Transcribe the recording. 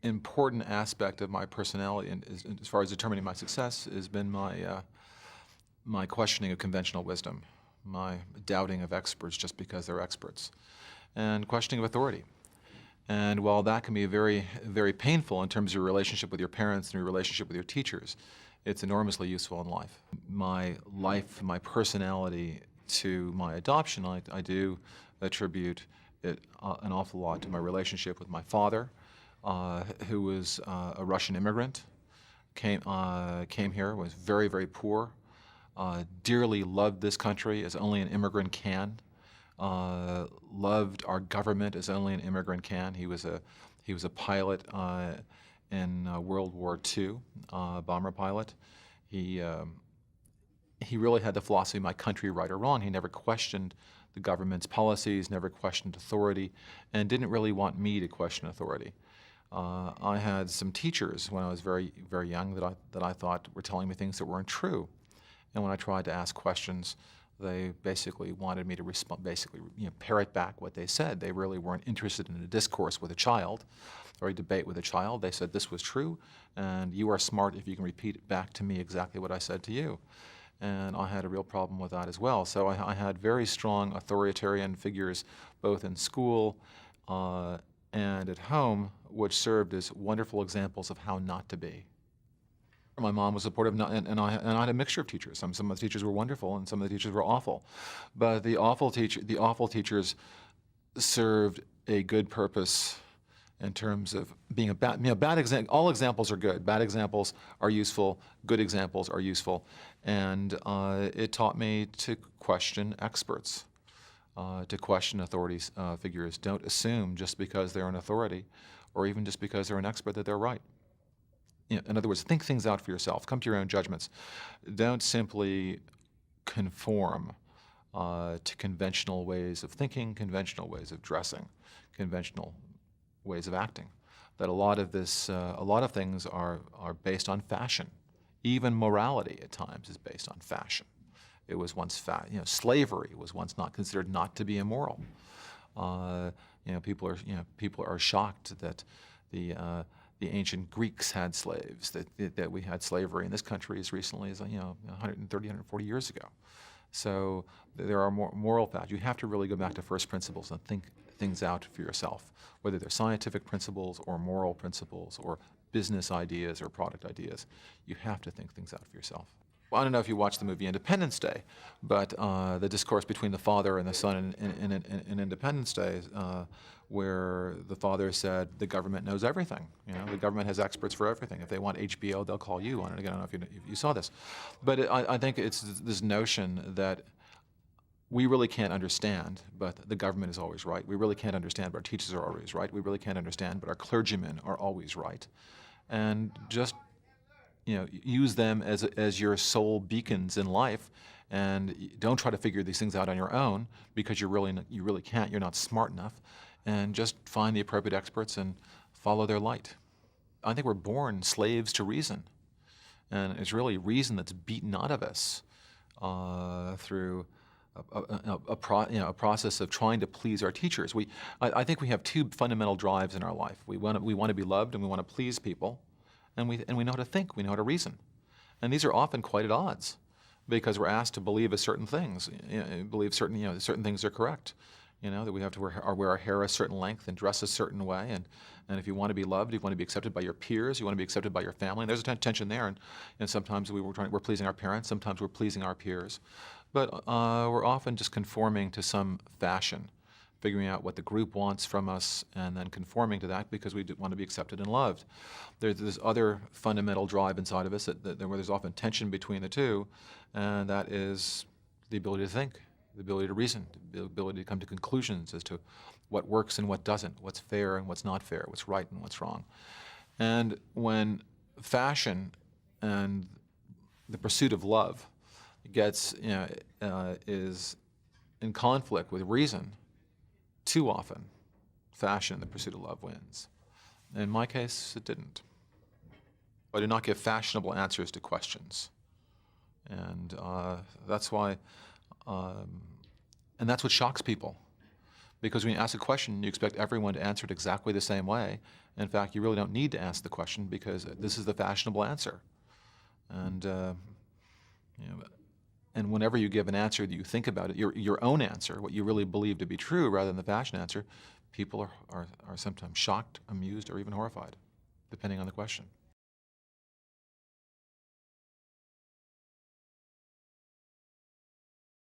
important aspect of my personality, and as far as determining my success, has been my questioning of conventional wisdom, my doubting of experts just because they're experts, and questioning of authority. And while that can be very, very painful in terms of your relationship with your parents and your relationship with your teachers, it's enormously useful in life. My life, my personality to my adoption, I do attribute it an awful lot to my relationship with my father, who was a Russian immigrant, came here, was very, very poor, dearly loved this country as only an immigrant can, loved our government as only an immigrant can. He was a pilot in World War II, bomber pilot. He really had the philosophy, my country, right or wrong. He never questioned the government's policies, never questioned authority, and didn't really want me to question authority. I had some teachers when I was very, very young that I thought were telling me things that weren't true. And when I tried to ask questions, they basically wanted me to respond, parrot back what they said. They really weren't interested in a discourse with a child or a debate with a child. They said this was true, and you are smart if you can repeat back to me exactly what I said to you. And I had a real problem with that as well. So I had very strong authoritarian figures both in school and at home, which served as wonderful examples of how not to be. My mom was supportive, and I had a mixture of teachers. Some of the teachers were wonderful, and some of the teachers were awful. But the awful teachers served a good purpose in terms of being a bad example. All examples are good. Bad examples are useful. Good examples are useful. And it taught me to question experts, to question authority figures. Don't assume just because they're an authority, or even just because they're an expert, that they're right. In other words, think things out for yourself. Come to your own judgments. Don't simply conform to conventional ways of thinking, conventional ways of dressing, conventional ways of acting. That a lot of things are based on fashion. Even morality at times is based on fashion. It was once slavery was once not considered not to be immoral. People are shocked that the ancient Greeks had slaves, that we had slavery in this country as recently as 130, 140 years ago. So there are moral facts. You have to really go back to first principles and think things out for yourself, whether they're scientific principles or moral principles or business ideas or product ideas. You have to think things out for yourself. Well, I don't know if you watched the movie Independence Day, but the discourse between the father and the son in Independence Day, where the father said the government knows everything. The government has experts for everything. If they want HBO, they'll call you on it. Again, I don't know if you saw this, but I think it's this notion that we really can't understand, but the government is always right. We really can't understand, but our teachers are always right. We really can't understand, but our clergymen are always right. And just use them as your sole beacons in life, and don't try to figure these things out on your own because you really can't. You're not smart enough, and just find the appropriate experts and follow their light. I think we're born slaves to reason, and it's really reason that's beaten out of us through a process of trying to please our teachers. I think we have two fundamental drives in our life. We want to be loved, and we want to please people. And we know how to think, we know how to reason. And these are often quite at odds because we're asked to believe certain things, believe certain things are correct. That we have to wear our hair a certain length and dress a certain way. And if you want to be loved, you want to be accepted by your peers, you want to be accepted by your family. And there's a tension there. And sometimes we're pleasing our parents, sometimes we're pleasing our peers. But we're often just conforming to some fashion, figuring out what the group wants from us, and then conforming to that because we want to be accepted and loved. There's this other fundamental drive inside of us where there's often tension between the two, and that is the ability to think, the ability to reason, the ability to come to conclusions as to what works and what doesn't, what's fair and what's not fair, what's right and what's wrong. And when fashion and the pursuit of love is in conflict with reason, too often, fashion, the pursuit of love, wins. In my case, it didn't. I did not give fashionable answers to questions. And that's why, and that's what shocks people. Because when you ask a question, you expect everyone to answer it exactly the same way, In fact, you really don't need to ask the question because this is the fashionable answer. And you know, and whenever you give an answer that you think about it, your own answer, what you really believe to be true rather than the fashion answer, people are sometimes shocked, amused, or even horrified, depending on the question.